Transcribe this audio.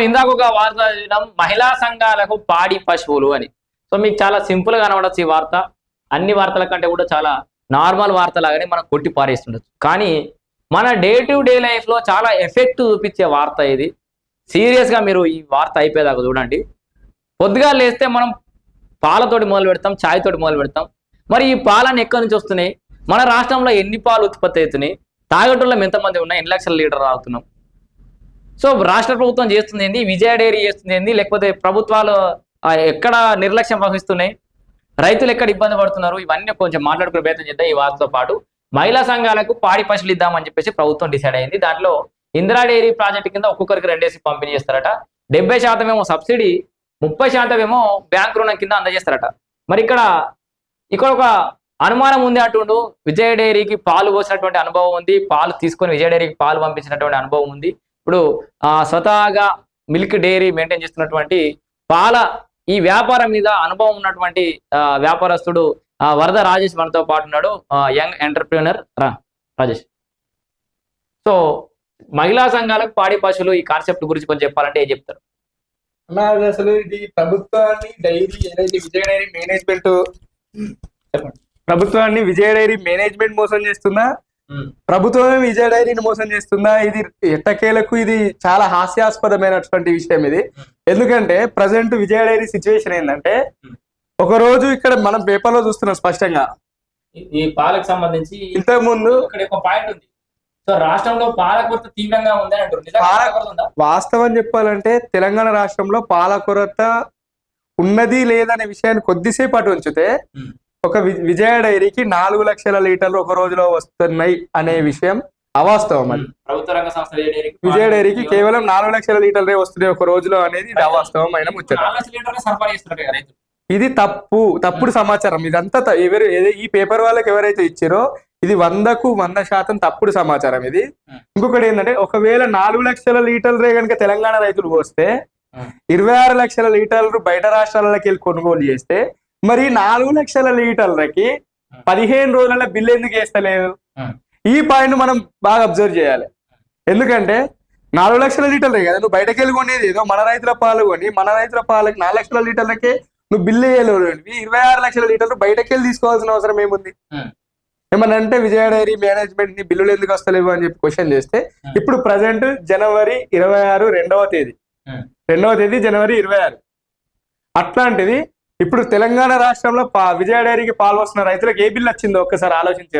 ఇందాక ఒక వార్త చదివినాం, మహిళా సంఘాలకు పాడి పశువులు అని. సో మీకు చాలా సింపుల్ గా కనబడచ్చు ఈ వార్త. అన్ని వార్తల కంటే కూడా చాలా నార్మల్ వార్త లాగానే మనం కొట్టి పారేస్తుండొచ్చు. కానీ మన డే టు డే లైఫ్ లో చాలా ఎఫెక్ట్ చూపించే వార్త ఇది. సీరియస్ గా మీరు ఈ వార్త అయిపోయేదాకా చూడండి. పొద్దుగా లేస్తే మనం పాలతోటి మొదలు పెడతాం, ఛాయ్ తోటి మొదలు పెడతాం. మరి ఈ పాలన ఎక్కడి నుంచి వస్తున్నాయి? మన రాష్ట్రంలో ఎన్ని పాలు ఉత్పత్తి అవుతున్నాయి? తాగేటోళ్ళం ఎంతమంది ఉన్నాయి? ఎన్ని లక్షల లీటర్ తాగుతున్నాం? సో రాష్ట్ర ప్రభుత్వం చేస్తుంది ఏంది? విజయ డైరీ చేస్తుంది ఏంది? లేకపోతే ప్రభుత్వాలు ఎక్కడ నిర్లక్ష్యం వహిస్తున్నాయి? రైతులు ఎక్కడ ఇబ్బంది పడుతున్నారు? ఇవన్నీ కొంచెం మాట్లాడుకునే ప్రయత్నం చేద్దాం. ఈ వార్తతో పాటు మహిళా సంఘాలకు పాడి పశువులు ఇద్దామని చెప్పేసి ప్రభుత్వం డిసైడ్ అయింది. దాంట్లో ఇందిరా డైరీ ప్రాజెక్టు కింద ఒక్కొక్కరికి 2 పంపిణీ చేస్తారట. 70% ఏమో సబ్సిడీ, 30% ఏమో బ్యాంక్ రుణం కింద అందజేస్తారట. మరి ఇక్కడ ఒక అనుమానం ఉంది అంటుండు. విజయ డైరీకి పాలు పోసినటువంటి అనుభవం ఉంది, పాలు తీసుకొని విజయ డైరీకి పాలు పంపించినటువంటి అనుభవం ఉంది. ఇప్పుడు స్వతహాగా మిల్క్ డైరీ మెయింటైన్ చేస్తున్నటువంటి పాల ఈ వ్యాపారం మీద అనుభవం ఉన్నటువంటి వ్యాపారస్తుడు వరద రాజేష్ మనతో పాటు ఉన్నాడు. Young entrepreneur Rajesh. సో మహిళా సంఘాలకు పాడి పశువులు ఈ కాన్సెప్ట్ గురించి కొంచెం చెప్పాలంటే ఏం చెప్తారు? అసలు ఇది ప్రభుత్వాన్ని డైరీ ఏదైతే విజయ డైరీ మేనేజ్మెంట్ మేనేజ్మెంట్ మోసం చేస్తుందా, ప్రభుత్వమే విజయ డైరీని మోసం చేస్తుందా? ఇది ఎట్టకేలకు ఇది చాలా హాస్యాస్పదమైనటువంటి విషయం ఇది. ఎందుకంటే ప్రజెంట్ విజయ డైరీ సిచ్యువేషన్ ఏంటంటే, ఒక రోజు ఇక్కడ మనం పేపర్ లో చూస్తున్నాం స్పష్టంగా ఈ పాలకు సంబంధించి ఇంతకు ముందు ఇక్కడ ఒక పాయింట్ ఉంది. సో రాష్ట్రంలో పాల కొరత తీవ్రంగా ఉంది అంటారు. వాస్తవం చెప్పాలంటే తెలంగాణ రాష్ట్రంలో పాల కొరత ఉన్నది లేదనే విషయాన్ని కొద్దిసేపు అటు ఉంచితే, ఒక విజయ డైరీకి 4 లక్షల లీటర్లు ఒక రోజులో వస్తున్నాయి అనే విషయం అవాస్తవం. అది ప్రభుత్వ రంగ సంస్థ విజయ డైరీకి కేవలం 4 లక్షల లీటర్లే వస్తున్నాయి ఒక రోజులో అనేది అవాస్తవం అయిన ముచ్చట. ఇది తప్పుడు సమాచారం. ఇదంతా ఈ పేపర్ వాళ్ళకి ఎవరైతే ఇచ్చారో ఇది 100% తప్పుడు సమాచారం. ఇది ఇంకొకటి ఏంటంటే, ఒకవేళ 4 లక్షల లీటర్లే కనుక తెలంగాణ రైతులు పోస్తే 26 లక్షల లీటర్లు బయట రాష్ట్రాలకి వెళ్ళి కొనుగోలు చేస్తే, మరి 4 లక్షల లీటర్లకి 15 రోజుల బిల్లు ఎందుకు వేస్తలేదు? ఈ పాయింట్ మనం బాగా అబ్జర్వ్ చేయాలి. ఎందుకంటే 4 లక్షల లీటర్లే కదా నువ్వు బయటకు వెళ్ళి కొనేది, ఏదో మన రైతుల పాలు కొని మన రైతుల పాలకి 4 లక్షల లీటర్లకే నువ్వు బిల్లు వేయలేవు. 26 లక్షల లీటర్లు బయటకు వెళ్ళి తీసుకోవాల్సిన అవసరం ఏముంది? ఏమన్నా అంటే విజయ డైరీ మేనేజ్మెంట్ ని బిల్లులు ఎందుకు వస్తలేవు అని చెప్పి క్వశ్చన్ చేస్తే, ఇప్పుడు ప్రజెంట్ జనవరి 26 2వ తేదీ జనవరి 26. అట్లాంటిది ఇప్పుడు తెలంగాణ రాష్ట్రంలో విజయ డైరీకి పాలు వస్తున్న రైతులకు ఏ బిల్లు వచ్చిందో ఒక్కసారి ఆలోచించారు.